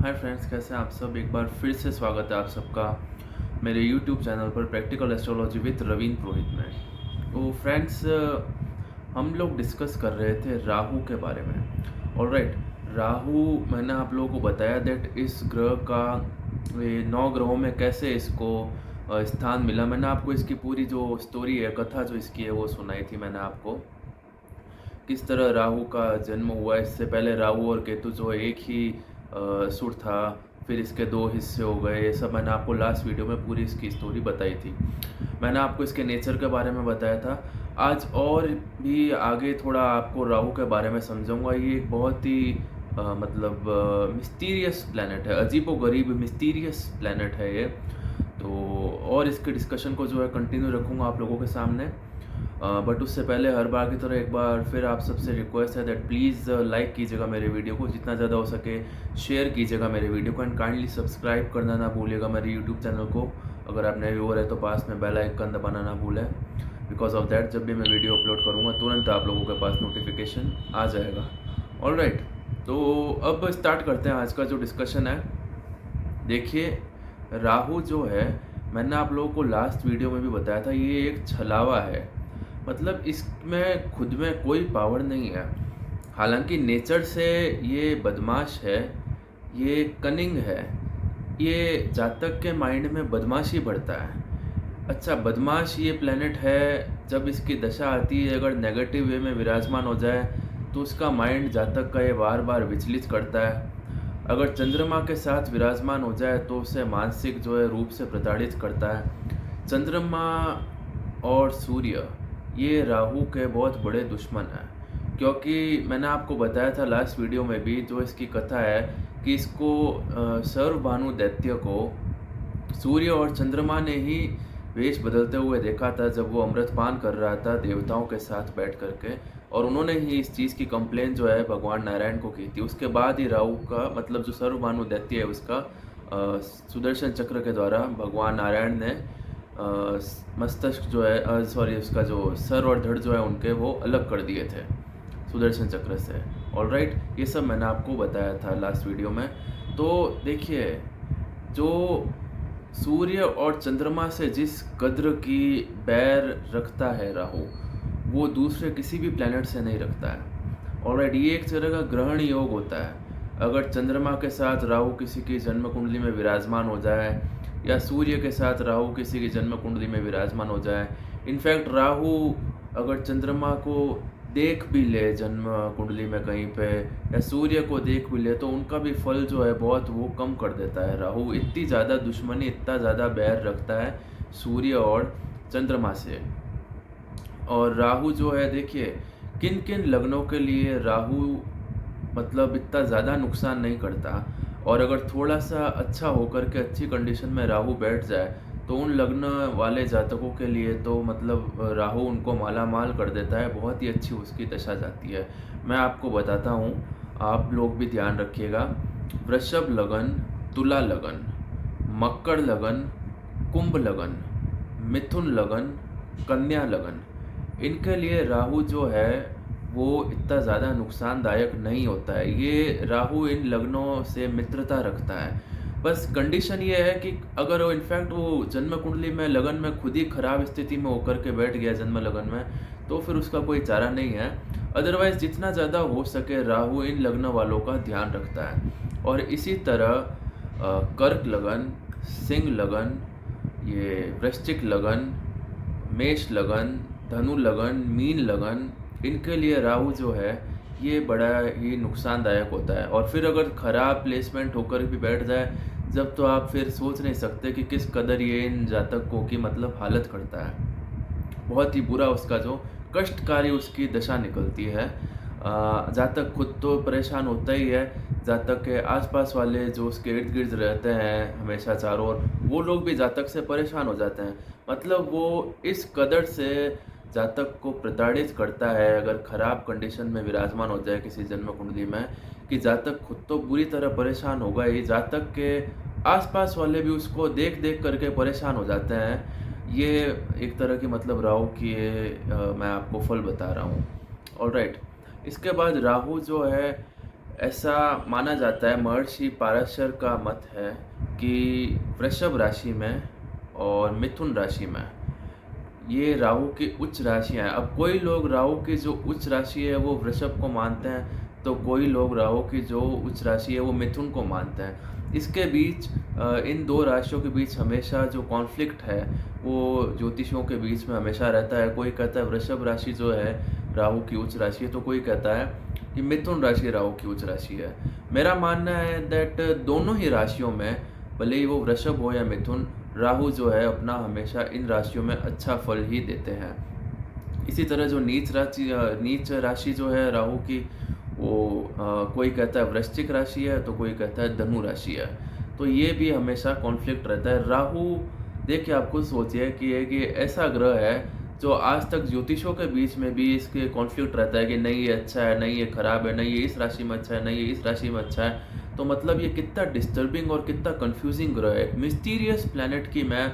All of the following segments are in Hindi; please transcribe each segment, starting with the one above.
हाय फ्रेंड्स, कैसे हैं आप सब। एक बार फिर से स्वागत है आप सबका मेरे यूट्यूब चैनल पर प्रैक्टिकल एस्ट्रोलॉजी विद रवीन पुरोहित में। तो फ्रेंड्स, हम लोग डिस्कस कर रहे थे राहु के बारे में। ऑलराइट, राहु मैंने आप लोगों को बताया दैट इस ग्रह का ये 9 ग्रहों में कैसे इसको स्थान मिला। मैंने आपको इसकी पूरी जो स्टोरी है, कथा जो इसकी है वो सुनाई थी मैंने आपको, किस तरह राहु का जन्म हुआ। इससे पहले राहु और केतु जो है एक ही सुर था, फिर इसके 2 हिस्से हो गए। ये सब मैंने आपको लास्ट वीडियो में पूरी इसकी स्टोरी बताई थी। मैंने आपको इसके नेचर के बारे में बताया था। आज और भी आगे थोड़ा आपको राहु के बारे में समझाऊंगा। ये एक बहुत ही मिस्टीरियस प्लैनेट है, अजीबोगरीब मिस्टीरियस प्लैनेट है ये। तो और इसके डिस्कशन को जो है कंटिन्यू रखूँगा आप लोगों के सामने। बट उससे पहले हर बार की तरह एक बार फिर आप सबसे रिक्वेस्ट है दैट प्लीज़ लाइक कीजिएगा मेरे वीडियो को, जितना ज़्यादा हो सके शेयर कीजिएगा मेरे वीडियो को, एंड काइंडली सब्सक्राइब करना ना भूलिएगा मेरे यूट्यूब चैनल को। अगर आप नए व्यूअर है तो पास में बेल आइकन दबाना ना भूलें, बिकॉज ऑफ दैट जब भी मैं वीडियो अपलोड करूँगा तुरंत आप लोगों के पास नोटिफिकेशन आ जाएगा। ऑलराइट, तो अब स्टार्ट करते हैं आज का जो डिस्कशन है। देखिए, राहु जो है, मैंने आप लोगों को लास्ट वीडियो में भी बताया था, ये एक छलावा है। मतलब इसमें खुद में कोई पावर नहीं है। हालांकि नेचर से ये बदमाश है, ये कनिंग है, ये जातक के माइंड में बदमाशी बढ़ता है। अच्छा, बदमाश ये प्लेनेट है। जब इसकी दशा आती है, अगर नेगेटिव वे में विराजमान हो जाए तो उसका माइंड जातक का ये बार बार विचलित करता है। अगर चंद्रमा के साथ विराजमान हो जाए तो उसे मानसिक जो है रूप से प्रताड़ित करता है। चंद्रमा और सूर्य ये राहु के बहुत बड़े दुश्मन हैं, क्योंकि मैंने आपको बताया था लास्ट वीडियो में भी, जो इसकी कथा है कि इसको सर्वभानु दैत्य को सूर्य और चंद्रमा ने ही वेश बदलते हुए देखा था जब वो अमृतपान कर रहा था देवताओं के साथ बैठ करके, और उन्होंने ही इस चीज़ की कंप्लेन जो है भगवान नारायण को की थी। उसके बाद ही राहु का मतलब जो सर्वभानु दैत्य है उसका सुदर्शन चक्र के द्वारा भगवान नारायण ने मस्तिष्क जो है उसका जो सर और धड़ जो है उनके वो अलग कर दिए थे सुदर्शन चक्र से। ऑलराइट, ये सब मैंने आपको बताया था लास्ट वीडियो में। तो देखिए, जो सूर्य और चंद्रमा से जिस कद्र की बैर रखता है राहु, वो दूसरे किसी भी प्लैनेट से नहीं रखता है। ऑलराइट, ये एक तरह का ग्रहण योग होता है। अगर चंद्रमा के साथ राहु किसी की जन्म कुंडली में विराजमान हो जाए, या सूर्य के साथ राहु किसी की जन्म कुंडली में विराजमान हो जाए, इनफैक्ट राहु अगर चंद्रमा को देख भी ले जन्म कुंडली में कहीं पे, या सूर्य को देख भी ले, तो उनका भी फल जो है बहुत वो कम कर देता है। राहु इतनी ज़्यादा दुश्मनी, इतना ज़्यादा बैर रखता है सूर्य और चंद्रमा से। और राहु जो है, देखिए किन किन लग्नों के लिए राहु मतलब इतना ज़्यादा नुकसान नहीं करता, और अगर थोड़ा सा अच्छा होकर के अच्छी कंडीशन में राहु बैठ जाए तो उन लग्न वाले जातकों के लिए तो मतलब राहु उनको माला माल कर देता है। बहुत ही अच्छी उसकी दशा जाती है। मैं आपको बताता हूँ, आप लोग भी ध्यान रखिएगा। वृषभ लगन, तुला लगन, मकर लगन, कुंभ लगन, मिथुन लगन, कन्या लगन, इनके लिए राहु जो है वो इतना ज़्यादा नुकसानदायक नहीं होता है। ये राहु इन लग्नों से मित्रता रखता है। बस कंडीशन ये है कि अगर वो इनफैक्ट वो जन्म कुंडली में लगन में खुद ही खराब स्थिति में होकर के बैठ गया जन्म लगन में, तो फिर उसका कोई चारा नहीं है। अदरवाइज जितना ज़्यादा हो सके राहु इन लग्न वालों का ध्यान रखता है। और इसी तरह कर्क लगन, सिंह लगन, ये वृश्चिक लगन, मेष लगन, धनु लगन, मीन लगन, इनके लिए राहु जो है ये बड़ा ही नुकसानदायक होता है। और फिर अगर ख़राब प्लेसमेंट होकर भी बैठ जाए जब, तो आप फिर सोच नहीं सकते कि किस कदर ये इन जातकों की मतलब हालत करता है। बहुत ही बुरा उसका जो कष्टकारी उसकी दशा निकलती है। जातक खुद तो परेशान होता ही है, जातक के आसपास वाले जो उसके इर्द गिर्द रहते हैं हमेशा चारों ओर, वो लोग भी जातक से परेशान हो जाते हैं। मतलब वो इस कदर से जातक को प्रताड़ित करता है अगर ख़राब कंडीशन में विराजमान हो जाए किसी जन्म कुंडली में, कि जातक खुद तो बुरी तरह परेशान होगा ही, जातक के आसपास वाले भी उसको देख देख करके परेशान हो जाते हैं। ये एक तरह की मतलब राहु की मैं आपको फल बता रहा हूँ। ऑलराइट, इसके बाद राहु जो है ऐसा माना जाता है, महर्षि पाराशर का मत है कि वृषभ राशि में और मिथुन राशि में ये राहु की उच्च राशियाँ हैं। अब कोई लोग राहु की जो उच्च राशि है वो वृषभ को मानते हैं, तो कोई लोग राहु की जो उच्च राशि है वो मिथुन को मानते हैं। इसके बीच इन 2 राशियों के बीच हमेशा जो कॉन्फ्लिक्ट है वो ज्योतिषियों के बीच में हमेशा रहता है। कोई कहता है वृषभ राशि जो है राहु की उच्च राशि है, तो कोई कहता है कि मिथुन राशि राहु की उच्च राशि है। मेरा मानना है दैट दोनों ही राशियों में, भले ही वो वृषभ हो या मिथुन, राहु जो है अपना हमेशा इन राशियों में अच्छा फल ही देते हैं। इसी तरह जो नीच राशि जो है राहु की, वो कोई कहता है वृश्चिक राशि है, तो कोई कहता है धनु राशि है। तो ये भी हमेशा कॉन्फ्लिक्ट रहता है। राहु, देखिए आप खुद सोचिए कि एक ये ऐसा ग्रह है जो आज तक ज्योतिषों के बीच में भी इसके कॉन्फ्लिक्ट रहता है कि नहीं ये अच्छा है, नहीं ये खराब है, नहीं ये इस राशि में अच्छा है, नहीं ये इस राशि में अच्छा है। तो मतलब ये कितना डिस्टर्बिंग और कितना कंफ्यूजिंग ग्रह है। एक मिस्टीरियस प्लैनेट की मैं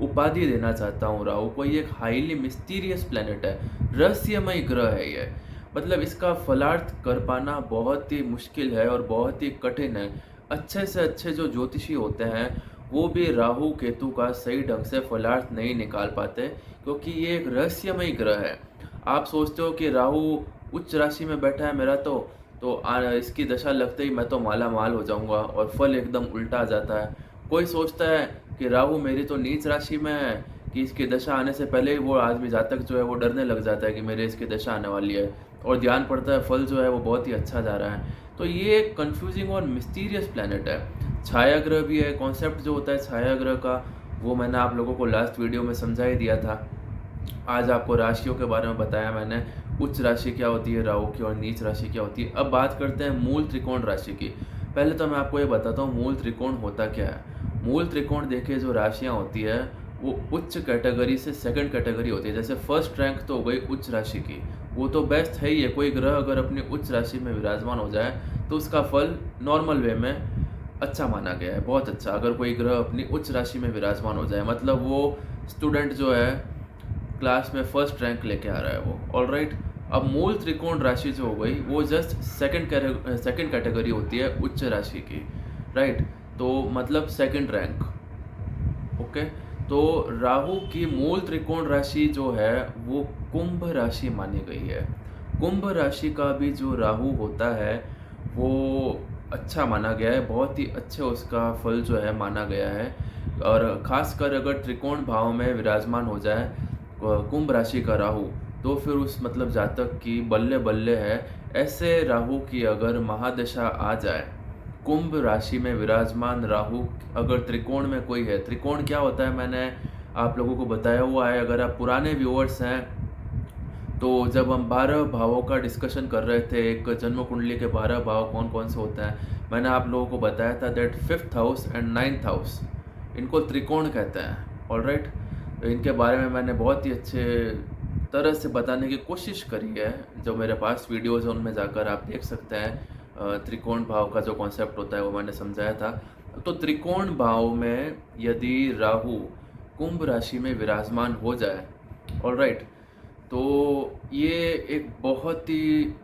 उपाधि देना चाहता हूँ राहु को। ये एक हाईली मिस्टीरियस प्लैनेट है, रहस्यमय ग्रह है ये। मतलब इसका फलार्थ कर पाना बहुत ही मुश्किल है और बहुत ही कठिन है। अच्छे से अच्छे जो ज्योतिषी होते हैं वो भी राहु केतु का सही ढंग से फलार्थ नहीं निकाल पाते, क्योंकि ये एक रहस्यमय ग्रह है। आप सोचते हो कि राहु उच्च राशि में बैठा है मेरा, तो इसकी दशा लगते ही मैं तो माला माल हो जाऊंगा, और फल एकदम उल्टा आ जाता है। कोई सोचता है कि राहु मेरी तो नीच राशि में है, कि इसकी दशा आने से पहले ही वो आदमी जातक जो है वो डरने लग जाता है कि मेरे इसकी दशा आने वाली है, और ध्यान पड़ता है फल जो है वो बहुत ही अच्छा जा रहा है। तो ये एक कन्फ्यूजिंग और मिस्टीरियस प्लैनेट है। छाया ग्रह भी है। कॉन्सेप्ट जो होता है छाया ग्रह का, वो मैंने आप लोगों को लास्ट वीडियो में समझा ही दिया था। आज आपको राशियों के बारे में बताया मैंने, उच्च राशि क्या होती है राहु की और नीच राशि क्या होती है। अब बात करते हैं मूल त्रिकोण राशि की। पहले तो मैं आपको ये बताता हूँ मूल त्रिकोण होता क्या है। मूल त्रिकोण देखिए, जो राशियाँ होती है वो उच्च कैटेगरी से सेकंड कैटेगरी होती है। जैसे फर्स्ट रैंक तो हो गई उच्च राशि की, वो तो बेस्ट है ही है। कोई ग्रह अगर अपनी उच्च राशि में विराजमान हो जाए तो उसका फल नॉर्मल वे में अच्छा माना गया है, बहुत अच्छा। अगर कोई ग्रह अपनी उच्च राशि में विराजमान हो जाए, मतलब वो स्टूडेंट जो है क्लास में फर्स्ट रैंक लेके आ रहा है वो, ऑलराइट। अब मूल त्रिकोण राशि जो हो गई वो जस्ट सेकंड कैटेगरी होती है उच्च राशि की, राइट। तो मतलब सेकंड रैंक, ओके। तो राहु की मूल त्रिकोण राशि जो है वो कुंभ राशि मानी गई है। कुंभ राशि का भी जो राहु होता है वो अच्छा माना गया है, बहुत ही अच्छे उसका फल जो है माना गया है। और ख़ासकर अगर त्रिकोण भाव में विराजमान हो जाए कुंभ राशि का राहु, तो फिर उस मतलब जातक की बल्ले बल्ले है। ऐसे राहु की अगर महादशा आ जाए, कुंभ राशि में विराजमान राहु अगर त्रिकोण में कोई है, त्रिकोण क्या होता है मैंने आप लोगों को बताया हुआ है। अगर आप पुराने व्यूअर्स हैं तो जब हम 12 भावों का डिस्कशन कर रहे थे, एक जन्म कुंडली के 12 भाव कौन कौन से होते हैं, मैंने आप लोगों को बताया था that 5th house and 9th house इनको त्रिकोण कहते हैं, ऑलराइट। तो इनके बारे में मैंने बहुत ही अच्छे तरह से बताने की कोशिश करी है। जो मेरे पास वीडियोज़ हैं उनमें जाकर आप देख सकते हैं। त्रिकोण भाव का जो कॉन्सेप्ट होता है वो मैंने समझाया था। तो त्रिकोण भाव में यदि राहु कुंभ राशि में विराजमान हो जाए, ऑलराइट, तो ये एक बहुत ही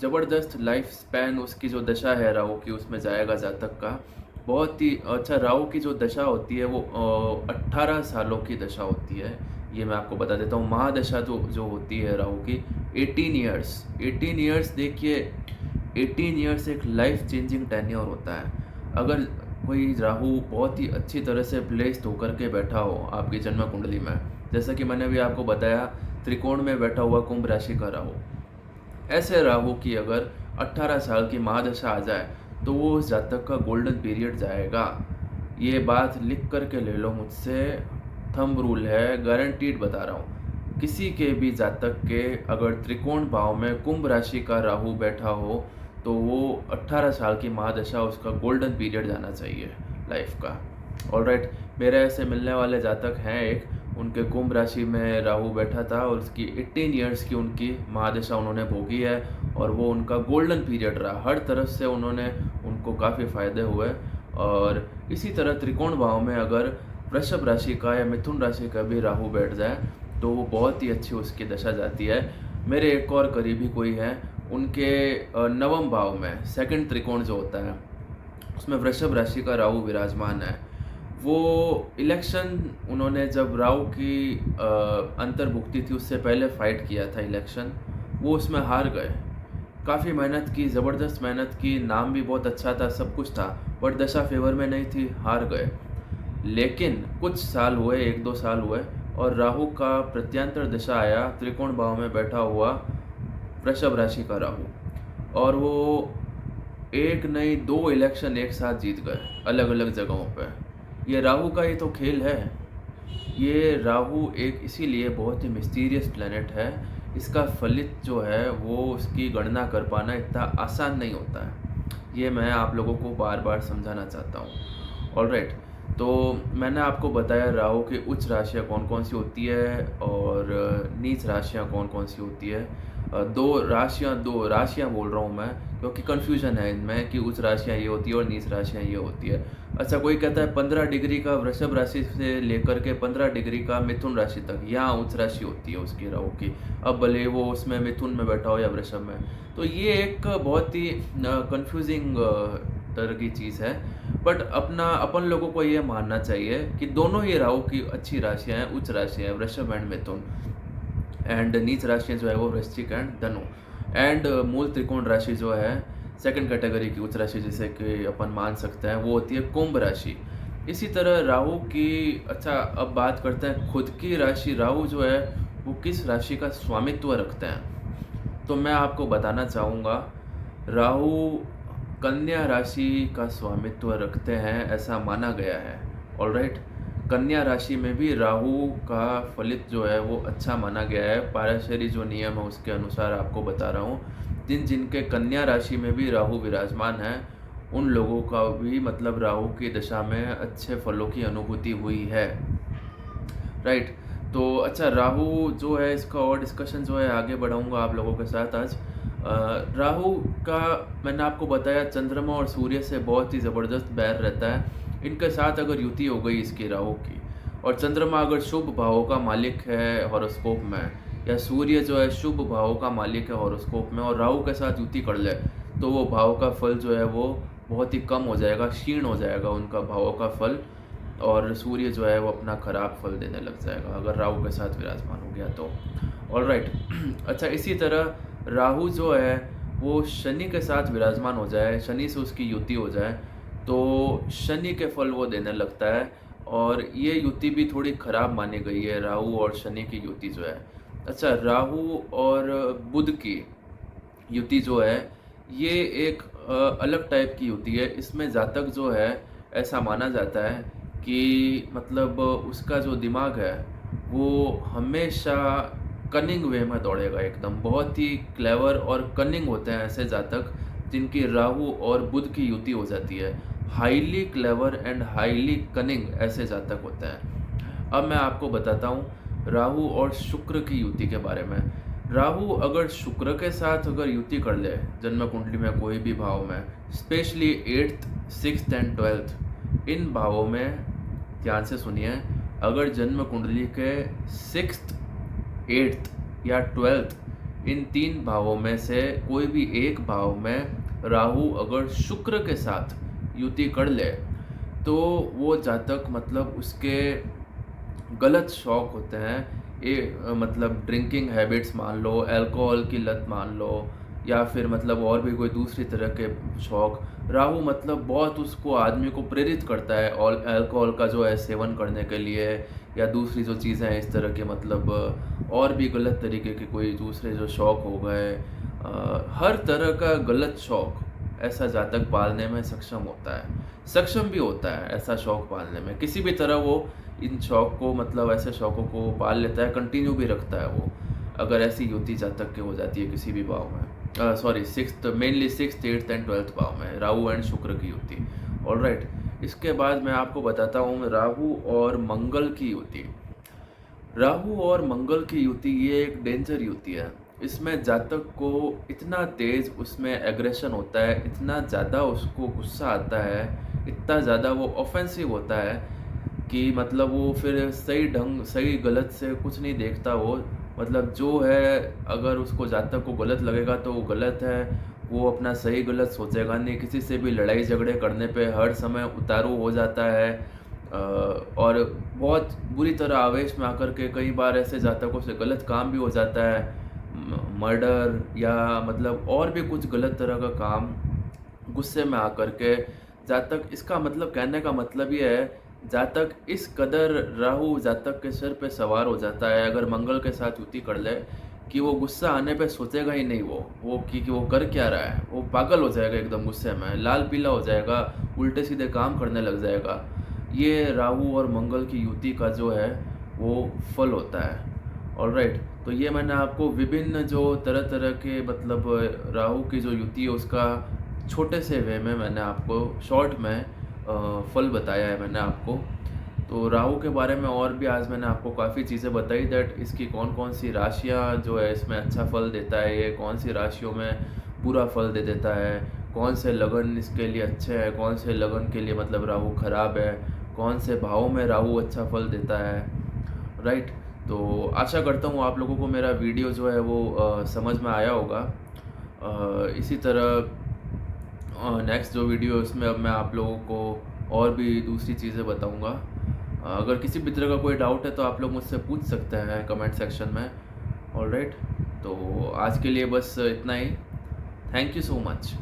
ज़बरदस्त लाइफ स्पैन उसकी जो दशा है राहु की उसमें जाएगा जातक का। बहुत ही अच्छा, राहु की जो दशा होती है वो 18 सालों की दशा होती है, ये मैं आपको बता देता हूँ। महादशा जो होती है राहु की 18 ईयर्स। 18 ईयर्स देखिए, 18 ईयर्स एक लाइफ चेंजिंग टेन्योर होता है। अगर कोई राहु बहुत ही अच्छी तरह से प्लेस्ड होकर के बैठा हो आपकी जन्म कुंडली में, जैसा कि मैंने भी आपको बताया त्रिकोण में बैठा हुआ कुंभ राशि का राहु, ऐसे राहु की अगर 18 साल की महादशा आ जाए तो वो उस जातक का गोल्डन पीरियड जाएगा। ये बात लिख कर के ले लो मुझसे, थंब रूल है, गारंटीड बता रहा हूँ। किसी के भी जातक के अगर त्रिकोण भाव में कुंभ राशि का राहु बैठा हो तो वो 18 साल की महादशा उसका गोल्डन पीरियड जाना चाहिए लाइफ का, ऑलराइट। मेरे ऐसे मिलने वाले जातक हैं एक, उनके कुंभ राशि में राहु बैठा था और उसकी 18 ईयर्स की उनकी महादशा उन्होंने भोगी है, और वो उनका गोल्डन पीरियड रहा। हर तरफ से उनको काफ़ी फ़ायदे हुए। और इसी तरह त्रिकोण भाव में अगर वृषभ राशि का या मिथुन राशि का भी राहु बैठ जाए तो वो बहुत ही अच्छी उसकी दशा जाती है। मेरे एक और करीबी कोई हैं, उनके नवम भाव में सेकंड त्रिकोण जो होता है उसमें वृषभ राशि का राहु विराजमान है। वो इलेक्शन उन्होंने जब राहु की अंतर्भुक्ति थी उससे पहले फाइट किया था इलेक्शन, वो उसमें हार गए। काफ़ी मेहनत की, ज़बरदस्त मेहनत की, नाम भी बहुत अच्छा था, सब कुछ था, बट दशा फेवर में नहीं थी, हार गए। लेकिन कुछ साल हुए, 1-2 साल हुए और राहु का प्रत्यंतर दशा आया, त्रिकोण भाव में बैठा हुआ वृषभ राशि का राहु, और वो एक नहीं 2 इलेक्शन एक साथ जीत गए अलग अलग जगहों पे। ये राहु का ही तो खेल है। ये राहु एक इसीलिए बहुत ही मिस्टीरियस प्लैनेट है। इसका फलित जो है वो उसकी गणना कर पाना इतना आसान नहीं होता है। ये मैं आप लोगों को बार बार समझाना चाहता हूँ। ऑलराइट, तो मैंने आपको बताया राहु की उच्च राशियाँ कौन कौन सी होती है और नीच राशियाँ कौन कौन सी होती है। दो राशियाँ बोल रहा हूँ मैं क्योंकि कन्फ्यूजन है इनमें कि उच्च राशियाँ ये होती है और नीच राशियाँ ये होती है। अच्छा, कोई कहता है 15 डिग्री का वृषभ राशि से लेकर के 15 डिग्री का मिथुन राशि तक यहाँ उच्च राशि होती है उसकी राहु की, अब भले वो उसमें मिथुन में बैठा हो या वृषभ में। तो ये एक बहुत ही कंफ्यूजिंग तरह की चीज़ है, बट अपन लोगों को ये मानना चाहिए कि दोनों ही राहु की अच्छी राशियाँ हैं, उच्च राशियाँ हैं, वृषभ एंड मिथुन। एंड नीच राशियाँ जो है वो वृश्चिक एंड धनु। एंड मूल त्रिकोण राशि जो है सेकंड कैटेगरी की उच्च राशि जिसे कि अपन मान सकते हैं वो होती है कुंभ राशि। इसी तरह राहु की, अच्छा अब बात करते हैं खुद की राशि। राहु जो है वो किस राशि का स्वामित्व रखते हैं, तो मैं आपको बताना चाहूँगा राहु कन्या राशि का स्वामित्व रखते हैं, ऐसा माना गया है। ऑलराइट, कन्या राशि में भी राहु का फलित जो है वो अच्छा माना गया है। पाराशरी जो नियम है उसके अनुसार आपको बता रहा हूँ, जिनके कन्या राशि में भी राहु विराजमान है उन लोगों का भी मतलब राहु की दशा में अच्छे फलों की अनुभूति हुई है। राइट, तो अच्छा राहु जो है इसका और डिस्कशन जो है आगे बढ़ाऊंगा आप लोगों के साथ आज। राहु का मैंने आपको बताया चंद्रमा और सूर्य से बहुत ही ज़बरदस्त बैर रहता है। इनके साथ अगर युति हो गई इसकी राहु की, और चंद्रमा अगर शुभ भावों का मालिक है हॉरोस्कोप में, या सूर्य जो है शुभ भावों का मालिक है हॉरोस्कोप में और राहु के साथ युति कर ले, तो वो भाव का फल जो है वो बहुत ही कम हो जाएगा, क्षीण हो जाएगा उनका भावों का फल, और सूर्य जो है वो अपना खराब फल देने लग जाएगा अगर राहु के साथ विराजमान हो गया तो। ऑलराइट, अच्छा इसी तरह राहु जो है वो शनि के साथ विराजमान हो जाए, शनि से उसकी युति हो जाए, तो शनि के फल वो देने लगता है, और ये युति भी थोड़ी ख़राब मानी गई है, राहु और शनि की युति जो है। अच्छा, राहु और बुध की युति जो है ये एक अलग टाइप की युति है। इसमें जातक जो है ऐसा माना जाता है कि मतलब उसका जो दिमाग है वो हमेशा कनिंग वे में दौड़ेगा, एकदम बहुत ही क्लेवर और कनिंग होते हैं ऐसे जातक जिनकी राहु और बुध की युति हो जाती है। Highly clever and highly cunning ऐसे जातक होते हैं। अब मैं आपको बताता हूँ राहु और शुक्र की युति के बारे में। राहु अगर शुक्र के साथ अगर युति कर ले जन्म कुंडली में कोई भी भाव में, specially 8th, 6th and 12th, इन भावों में ध्यान से सुनिए, अगर जन्म कुंडली के 6th, 8th या 12th इन 3 भावों में से कोई भी एक भाव में राहु अगर शुक्र के साथ युति कर ले, तो वो जातक मतलब उसके गलत शौक होते हैं, मतलब ड्रिंकिंग हैबिट्स मान लो, अल्कोहल की लत मान लो, या फिर मतलब और भी कोई दूसरी तरह के शौक। राहु मतलब बहुत उसको आदमी को प्रेरित करता है और अल्कोहल का जो है सेवन करने के लिए, या दूसरी जो चीज़ें हैं इस तरह के, मतलब और भी गलत तरीके के कोई दूसरे जो शौक हो गए, हर तरह का गलत शौक ऐसा जातक पालने में सक्षम होता है, सक्षम भी होता है ऐसा शौक पालने में। किसी भी तरह वो इन शौक को, मतलब ऐसे शौकों को पाल लेता है, कंटिन्यू भी रखता है वो, अगर ऐसी युति जातक के हो जाती है किसी भी भाव में। Sorry, mainly 6th, 8th and 12th भाव में राहु एंड शुक्र की युति। ऑलराइट, इसके बाद मैं आपको बताता हूँ राहु और मंगल की युति। राहु और मंगल की युति ये एक डेंजर युति है। इसमें जातक को इतना तेज़ उसमें एग्रेशन होता है, इतना ज़्यादा उसको गुस्सा आता है, इतना ज़्यादा वो ऑफेंसिव होता है कि मतलब वो फिर सही गलत से कुछ नहीं देखता, वो मतलब जो है, अगर उसको जातक को गलत लगेगा तो वो गलत है, वो अपना सही गलत सोचेगा नहीं, किसी से भी लड़ाई झगड़े करने पे हर समय उतारू हो जाता है। और बहुत बुरी तरह आवेश में आकर के कई बार ऐसे जातकों से गलत काम भी हो जाता है, मर्डर या मतलब और भी कुछ गलत तरह का काम गुस्से में आकर के जातक, इसका मतलब कहने का मतलब ये है, जातक इस कदर राहु जातक के सिर पे सवार हो जाता है अगर मंगल के साथ युति कर ले, कि वो गुस्सा आने पे सोचेगा ही नहीं वो कि वो कर क्या रहा है, वो पागल हो जाएगा एकदम गुस्से में, लाल पीला हो जाएगा, उल्टे सीधे काम करने लग जाएगा। ये राहु और मंगल की युति का जो है वो फल होता है। ऑलराइट, तो ये मैंने आपको विभिन्न जो तरह तरह के मतलब राहु की जो युति है उसका छोटे से वे में मैंने आपको शॉर्ट में फल बताया है मैंने आपको। तो राहु के बारे में और भी आज मैंने आपको काफ़ी चीज़ें बताई, दैट इसकी कौन कौन सी राशियाँ जो है इसमें अच्छा फल देता है, ये कौन सी राशियों में बुरा फल दे देता है, कौन से लगन इसके लिए अच्छे हैं, कौन से लगन के लिए मतलब राहु खराब है, कौन से भावों में राहु अच्छा फल देता है। राइट, तो आशा करता हूँ आप लोगों को मेरा वीडियो जो है वो समझ में आया होगा। इसी तरह नेक्स्ट जो वीडियो है उसमें अब मैं आप लोगों को और भी दूसरी चीज़ें बताऊंगा। अगर किसी भी तरह का कोई डाउट है तो आप लोग मुझसे पूछ सकते हैं कमेंट सेक्शन में। ऑलराइट, तो आज के लिए बस इतना ही। Thank you so much.